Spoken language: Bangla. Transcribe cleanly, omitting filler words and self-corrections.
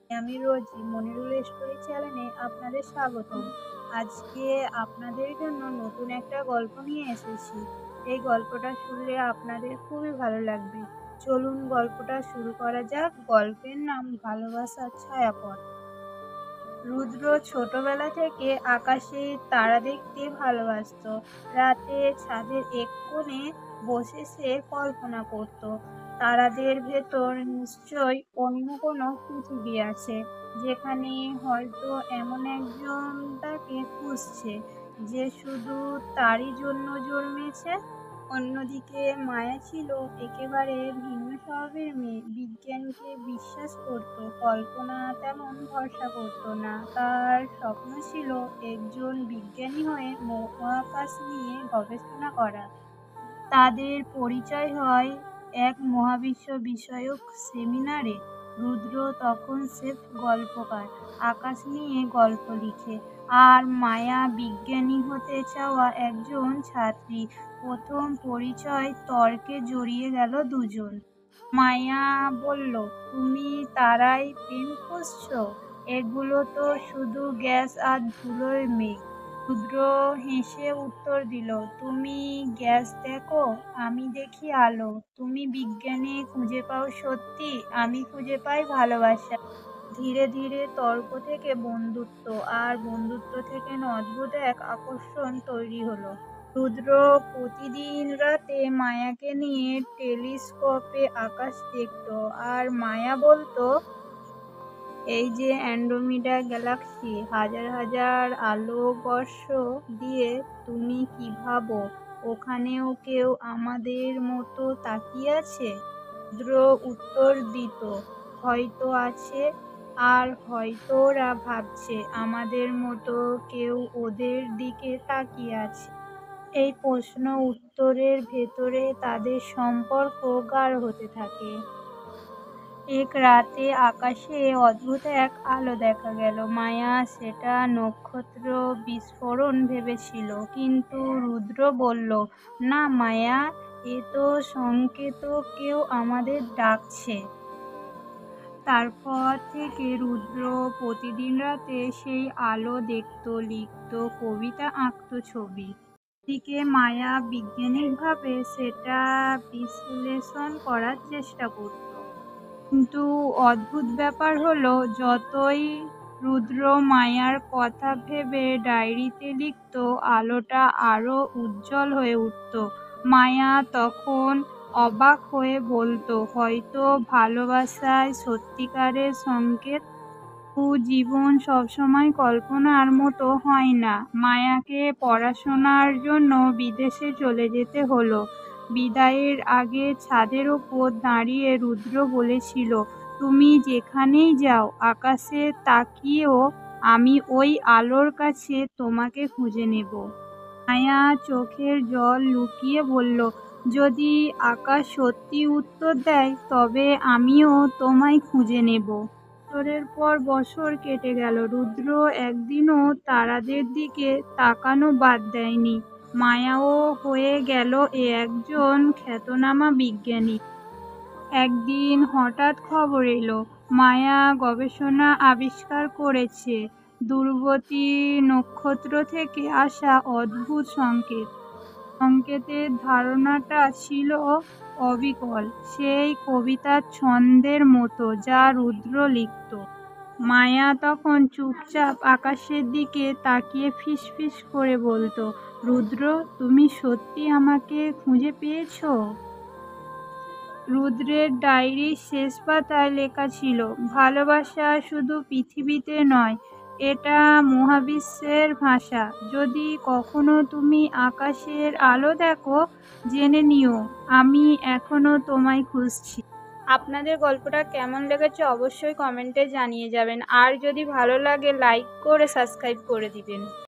আমি রোজি মনিরুল স্টোরি চ্যানেলে আপনাদের স্বাগতম। আজকে আপনাদের জন্য নতুন একটা গল্প নিয়ে এসেছি। এই গল্পটা শুনলে আপনাদের খুবই ভালো লাগবে। চলুন গল্পটা শুরু করা যাক। গল্পের নাম ভালোবাসার ছায়াপথ। রুদ্র ছোটবেলা থেকে আকাশে তারা দেখতে ভালোবাসতো। রাতে ছাদের এক কোণে বসে সে কল্পনা করত, তারাদের ভেতর নিশ্চয়ই অন্য কোনো পৃথিবী আছে, যেখানে হয়তো এমন একজন তাকে খুঁজছে, যে শুধু তারই জন্য জন্মেছে। অন্যদিকে মায়া ছিল একেবারে ভিন্ন স্বভাবের মেয়ে। বিজ্ঞানকে বিশ্বাস করত, কল্পনা তেমন ভরসা করত না। তার স্বপ্ন ছিল একজন বিজ্ঞানী হয়ে মহাকাশ নিয়ে গবেষণা করা। তাদের পরিচয় হয় এক মহাবিশ্ব বিষয়ক সেমিনারে। রুদ্র তখন স্রেফ গল্পকার, আকাশ নিয়ে গল্প লিখে, আর মায়া বিজ্ঞানী হতে চাওয়া একজন ছাত্রী। প্রথম পরিচয় তর্কে জড়িয়ে গেল দুজন। মায়া বলল, তুমি তারাই প্রেম খুঁজছো? এগুলো তো শুধু গ্যাস আর ধুলোর মেঘ। রুদ্র হেসে উত্তর দিল, তুমি গ্যাস দেখো, আমি দেখি আলো। তুমি বিজ্ঞানে খুঁজে পাও সত্যি, আমি খুঁজে পাই ভালোবাসা। ধীরে ধীরে তর্ক থেকে বন্ধুত্ব, আর বন্ধুত্ব থেকে অদ্ভুত এক আকর্ষণ তৈরি হলো। রুদ্র প্রতিদিন রাতে মায়াকে নিয়ে টেলিস্কোপে আকাশ দেখত, আর মায়া বলতো, এই যে অ্যান্ড্রোমিডা গ্যালাক্সি, হাজার হাজার আলোকবর্ষ দিয়ে, তুমি কি ভাবো ওখানেও কেউ আমাদের মতো তাকিয়ে আছে? রুদ্র উত্তর দিত, হয়তো আছে, আর হয়তো ওরা ভাবছে আমাদের মতো কেউ ওদের দিকে তাকিয়ে আছে। এই প্রশ্ন উত্তরের ভেতরে তাদের সম্পর্ক গাঢ় হতে থাকে। এক রাতে আকাশে অদ্ভুত এক আলো দেখা গেল। মায়া সেটা নক্ষত্র বিস্ফোরণ ভেবেছিল, কিন্তু রুদ্র বলল, না মায়া, এ তো সংকেত, কেউ আমাদের ডাকছে। তারপর থেকে রুদ্র প্রতিদিন রাতে সেই আলো দেখত, লিখত কবিতা, আঁকত ছবি। দিকে মায়া বৈজ্ঞানিকভাবে সেটা বিশ্লেষণ করার চেষ্টা করত। কিন্তু অদ্ভুত ব্যাপার হলো, যতই রুদ্র মায়ার কথা ভেবে ডায়েরিতে লিখত, আলোটা আরো উজ্জ্বল হয়ে উঠত। মায়া তখন অবাক হয়ে বলতো, হয়তো ভালোবাসায় সত্যিকারের সংকেত। জীবন সবসময় কল্পনার মতো হয় না। মায়াকে পড়াশোনার জন্য বিদেশে চলে যেতে হলো। বিদায়ের আগে ছাদের ওপর দাঁড়িয়ে রুদ্র বলেছিল, তুমি যেখানেই যাও আকাশে তাকিয়েও, আমি ওই আলোর কাছে তোমাকে খুঁজে নেব। মায়া চোখের জল লুকিয়ে বলল, যদি আকাশ সত্যি উত্তর দেয়, তবে আমিও তোমায় খুঁজে নেব। বছরের পর বছর কেটে গেল। রুদ্র একদিনও তারাদের দিকে তাকানো বাদ দেয়নি। মায়াও হয়ে গেল একজন খ্যাতনামা বিজ্ঞানী। একদিন হঠাৎ খবর এলো, মায়া গবেষণা আবিষ্কার করেছে দূরবর্তী নক্ষত্র থেকে আসা অদ্ভুত সংকেত। সংকেতের ধারণাটা ছিল অবিকল, সেই কবিতার ছন্দের মতো যা রুদ্র লিখত। মায়া তখন চুপচাপ আকাশের দিকে তাকিয়ে ফিসফিস করে বলতো, রুদ্র, তুমি সত্যি আমাকে খুঁজে পেয়েছো? রুদ্রের ডায়েরির শেষ পাতায় লেখা ছিল, ভালোবাসা শুধু পৃথিবীতে নয়, এটা মহাবিশ্বের ভাষা। যদি কখনো তুমি আকাশের আলো দেখো, জেনে নিও আমি এখনো তোমায় খুঁজছি। আপনাদের গল্পটা কেমন লেগেছে অবশ্যই কমেন্টে জানিয়ে যাবেন, আর যদি ভালো লাগে লাইক করে সাবস্ক্রাইব করে দিবেন।